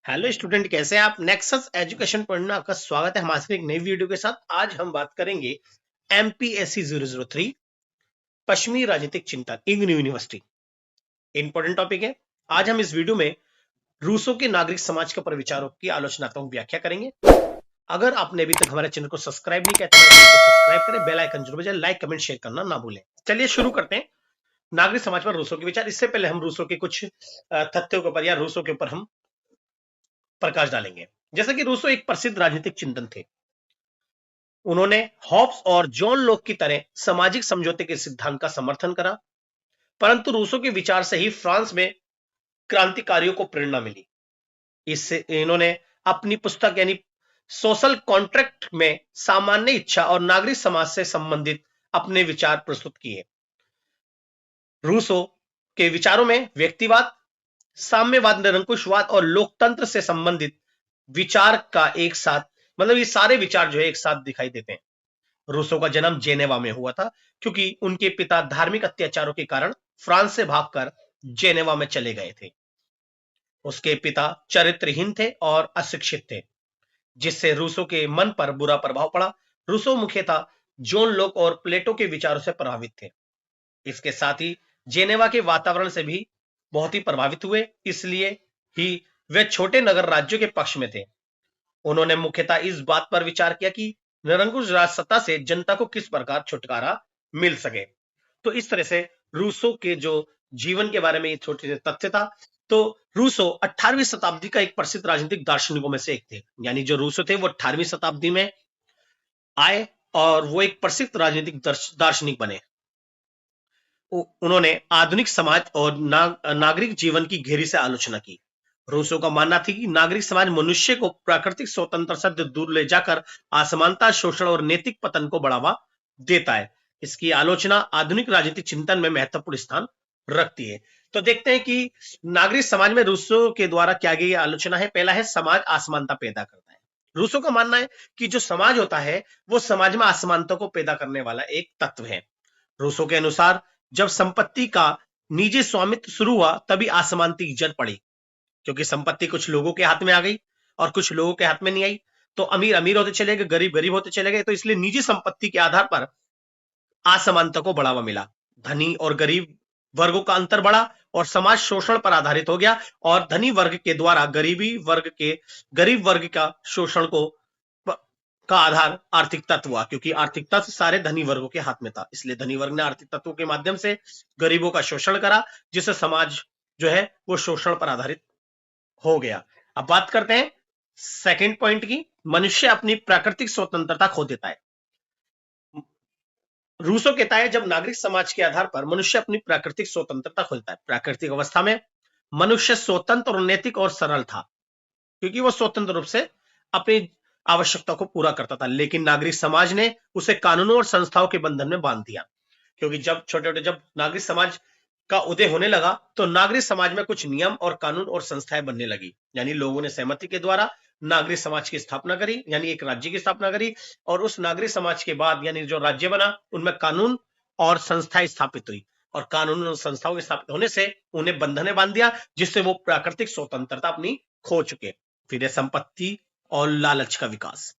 Hello student, कैसे हैं आप। नेक्सस एजुकेशन पॉइंट में आपका स्वागत है हमारे एक नई वीडियो के साथ। आज हम बात करेंगे एमपीएससी 003 पश्चिमी राजनीतिक चिंतन इग्नू यूनिवर्सिटी। इंपॉर्टेंट टॉपिक है। आज हम इस वीडियो में रूसों के नागरिक समाज के ऊपर विचारों की आलोचनात्मक व्याख्या करेंगे। अगर आपने अभी तक हमारे चैनल को सब्सक्राइब नहीं किया तो हमारे चैनल को सब्सक्राइब करें, बेल आइकन जरूर बजाएं, लाइक कमेंट शेयर करना ना भूलें। चलिए शुरू करते हैं नागरिक समाज पर रूसों के विचार। इससे पहले हम रूसों के कुछ तथ्यों के ऊपर या रूसों के ऊपर हम प्रकाश डालेंगे। जैसा कि रूसो एक प्रसिद्ध राजनीतिक चिंतन थे। उन्होंने हॉब्स और जॉन लॉक की तरह सामाजिक समझौते के सिद्धांत का समर्थन करा, परंतु रूसो के विचार से ही फ्रांस में क्रांतिकारियों को प्रेरणा मिली। इससे इन्होंने अपनी पुस्तक यानी सोशल कॉन्ट्रैक्ट में सामान्य इच्छा और नागरिक समाज से संबंधित अपने विचार प्रस्तुत किए। रूसो के विचारों में व्यक्तिवाद, साम्यवाद, निरंकुशवाद और लोकतंत्र से संबंधित विचार का एक साथ, मतलब ये सारे विचार जो है एक साथ दिखाई देते हैं। रूसो का जन्म जेनेवा में हुआ था, क्योंकि उनके पिता धार्मिक अत्याचारों के कारण फ्रांस से भागकर जेनेवा में चले गए थे। उसके पिता चरित्रहीन थे और अशिक्षित थे, जिससे रूसो के मन पर बुरा प्रभाव पड़ा। रूसो मुख्यतः जॉन लॉक और प्लेटो के विचारों से प्रभावित थे। इसके साथ ही जेनेवा के वातावरण से भी बहुत ही प्रभावित हुए, इसलिए ही वे छोटे नगर राज्यों के पक्ष में थे। उन्होंने मुख्यतः इस बात पर विचार किया कि निरंकुश राजसत्ता से जनता को किस प्रकार छुटकारा मिल सके। तो इस तरह से रूसो के जो जीवन के बारे में ये छोटे से तथ्य था। तो रूसो 18वीं शताब्दी का एक प्रसिद्ध राजनीतिक दार्शनिकों में से एक थे। यानी जो रूसो थे वो 18वीं शताब्दी में आए और वो एक प्रसिद्ध राजनीतिक दार्शनिक बने। उन्होंने आधुनिक समाज और नागरिक जीवन की गहरी से आलोचना की। रूसो का मानना था कि नागरिक समाज मनुष्य को प्राकृतिक स्वतंत्रता से दूर ले जाकर असमानता, शोषण और नैतिक पतन को बढ़ावा देता है। इसकी आलोचना आधुनिक राजनीतिक चिंतन में महत्वपूर्ण स्थान रखती है। तो देखते हैं कि नागरिक समाज में रूसो के द्वारा क्या गई आलोचना है। पहला है, समाज असमानता पैदा करता है। रूसो का मानना है कि जो समाज होता है वो समाज में असमानता को पैदा करने वाला एक तत्व है। रूसो के अनुसार जब संपत्ति का निजी स्वामित्व शुरू हुआ तभी असमानता की जड़ पड़ी, क्योंकि संपत्ति कुछ लोगों के हाथ में आ गई और कुछ लोगों के हाथ में नहीं आई। तो अमीर अमीर होते चले गए, गरीब गरीब होते चले गए। तो इसलिए निजी संपत्ति के आधार पर असमानता को बढ़ावा मिला। धनी और गरीब वर्गों का अंतर बढ़ा और समाज शोषण पर आधारित हो गया। और धनी वर्ग के द्वारा गरीब वर्ग का शोषण का आधार आर्थिक तत्व हुआ, क्योंकि आर्थिक तत्व सारे धनी वर्गों के हाथ में था। इसलिए धनी वर्ग ने आर्थिक तत्वों के माध्यम से गरीबों का शोषण करा, जिससे समाज जो है वो शोषण पर आधारित हो गया। अब बात करते हैं सेकंड पॉइंट की। मनुष्य अपनी प्राकृतिक स्वतंत्रता खो देता है। रूसो कहता है जब नागरिक समाज के आधार पर मनुष्य अपनी प्राकृतिक स्वतंत्रता खोलता है। प्राकृतिक अवस्था में मनुष्य स्वतंत्र और नैतिक और सरल था, क्योंकि वह स्वतंत्र रूप से अपनी आवश्यकता को पूरा करता था। लेकिन नागरिक समाज ने उसे कानूनों और संस्थाओं के बंधन में बांध दिया, क्योंकि जब नागरिक समाज का उदय होने लगा तो नागरिक समाज में कुछ नियम और कानून और संस्थाएं बनने लगी। यानी लोगों ने सहमति के द्वारा नागरिक समाज की स्थापना करी, यानी एक राज्य की स्थापना करी। और उस नागरिक समाज के बाद यानी जो राज्य बना उनमें कानून और संस्थाएं स्थापित हुई, और कानून और संस्थाओं के स्थापित होने से उन्हें बंधने बांध दिया, जिससे वो प्राकृतिक स्वतंत्रता अपनी खो चुके। फिर संपत्ति और लालच का विकास।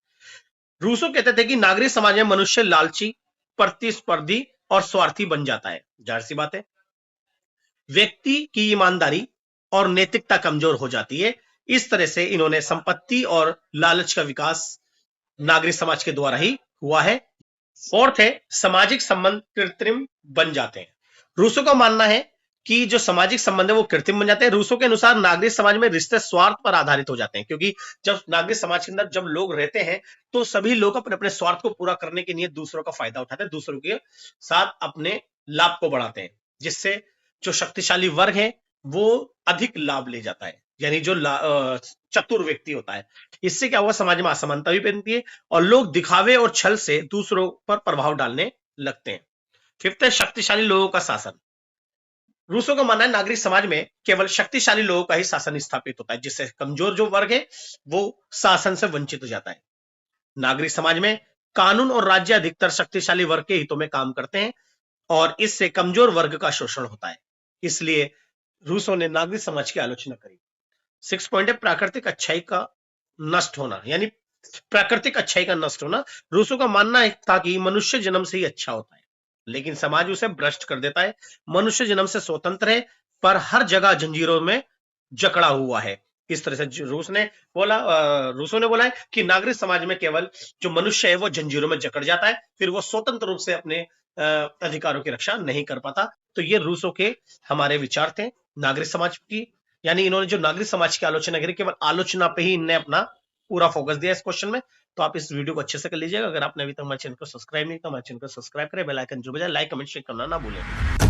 रूसो कहते थे कि नागरिक समाज में मनुष्य लालची, प्रतिस्पर्धी और स्वार्थी बन जाता है। जाहिर सी बात है, व्यक्ति की ईमानदारी और नैतिकता कमजोर हो जाती है। इस तरह से इन्होंने संपत्ति और लालच का विकास नागरिक समाज के द्वारा ही हुआ है। फोर्थ है, सामाजिक संबंध कृत्रिम बन जाते हैं। रूसो का मानना है कि जो सामाजिक संबंध है वो कृत्रिम बन जाते हैं। रूसो के अनुसार नागरिक समाज में रिश्ते स्वार्थ पर आधारित हो जाते हैं, क्योंकि जब नागरिक समाज के अंदर जब लोग रहते हैं तो सभी लोग अपने अपने स्वार्थ को पूरा करने के लिए दूसरों का फायदा उठाते हैं, दूसरों के साथ अपने लाभ को बढ़ाते हैं, जिससे जो शक्तिशाली वर्ग है वो अधिक लाभ ले जाता है, यानी जो चतुर व्यक्ति होता है। इससे क्या हुआ, समाज में असमानता भी बनती है और लोग दिखावे और छल से दूसरों पर प्रभाव डालने लगते हैं। फिफ्थ है, शक्तिशाली लोगों का शासन। रूसो का मानना है नागरिक समाज में केवल शक्तिशाली लोगों का ही शासन स्थापित होता है, जिससे कमजोर जो वर्ग है वो शासन से वंचित हो जाता है। नागरिक समाज में कानून और राज्य अधिकतर शक्तिशाली वर्ग के हितों में काम करते हैं और इससे कमजोर वर्ग का शोषण होता है। इसलिए रूसो ने नागरिक समाज की आलोचना करी। 6 पॉइंट है प्राकृतिक अच्छाई का नष्ट होना, यानी प्राकृतिक अच्छाई का नष्ट होना। रूसों का मानना था कि मनुष्य जन्म से ही अच्छा होता है, लेकिन समाज उसे भ्रष्ट कर देता है। मनुष्य जन्म से स्वतंत्र है, पर हर जगह जंजीरों में जकड़ा हुआ है। इस तरह से रूसों ने बोला है कि नागरिक समाज में केवल जो मनुष्य है वो जंजीरों में जकड़ जाता है, फिर वो स्वतंत्र रूप से अपने अधिकारों की रक्षा नहीं कर पाता। तो ये रूसों के हमारे विचार थे नागरिक समाज की। यानी इन्होंने जो नागरिक समाज की आलोचना करी, केवल आलोचना पे ही इनने अपना पूरा फोकस दिया इस क्वेश्चन में। तो आप इस वीडियो को अच्छे से कर लीजिएगा। अगर आपने अभी तक हमारे चैनल को सब्सक्राइब नहीं किया, हमारे चैनल को सब्सक्राइब करें, बेल आइकन जरूर बजाएं, लाइक कमेंट शेयर करना ना भूलें।